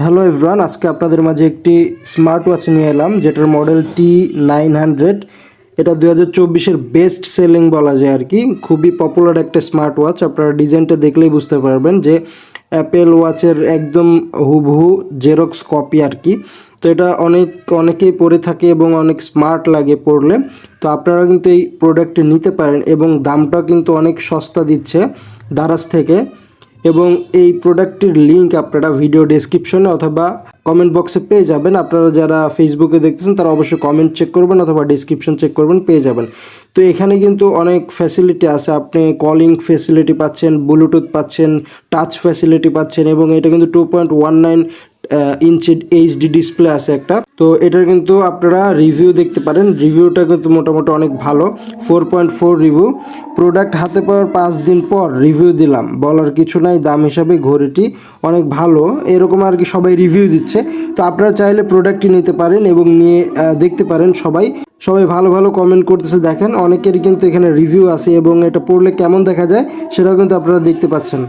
Hello everyone, আজকে আপনাদের মাঝে একটি স্মার্ট ওয়াচ নিয়ে এলাম যেটার মডেল T900। এটা 2024-এর বেস্ট সেলিং বলা যায় আর কি। খুবই পপুলার একটা স্মার্ট ওয়াচ। আপনারা ডিজাইনটা দেখলেই বুঝতে পারবেন যে অ্যাপেল ওয়াচের একদম হুবহু জেরক্স কপি আর কি। তো এটা অনেকেই পরে থাকে এবং অনেক স্মার্ট লাগে পরলে। তো আপনারা কিন্তু এই প্রোডাক্টটি নিতে পারেন এবং দামটাও কিন্তু অনেক সস্তা দিচ্ছে দারাজ থেকে। এবং এই প্রোডাক্টটির লিঙ্ক আপনারা ভিডিও ডেসক্রিপশনে অথবা কমেন্ট বক্সে পেয়ে যাবেন। আপনারা যারা ফেসবুকে দেখতেছেন তারা অবশ্যই কমেন্ট চেক করবেন অথবা ডেসক্রিপশন চেক করবেন, পেয়ে যাবেন। তো এখানে কিন্তু অনেক ফ্যাসিলিটি আছে। আপনি কলিং ফ্যাসিলিটি পাচ্ছেন, ব্লুটুথ পাচ্ছেন, টাচ ফ্যাসিলিটি পাচ্ছেন এবং এটা কিন্তু 2.19 ইঞ্চি এইচডি ডিসপ্লে আছে একটা। তো এটার কিন্তু আপনারা রিভিউ দেখতে পারেন। রিভিউটা কিন্তু মোটামুটি অনেক ভালো, 4.4 রিভিউ। প্রোডাক্ট হাতে পাওয়ার 5 দিন পর রিভিউ দিলাম, বলার কিছু নাই। দাম হিসাবে ঘড়িটি অনেক ভালো, এরকম আর কি সবাই রিভিউ দিচ্ছে। তো আপনারা চাইলে প্রোডাক্টটি নিতে পারেন এবং নিয়ে দেখতে পারেন। সবাই ভালো ভালো কমেন্ট করতেছে, দেখেন অনেকেরই কিন্তু এখানে রিভিউ আছে এবং এটা পড়লে কেমন দেখা যায় সেটাও কিন্তু আপনারা দেখতে পাচ্ছেন।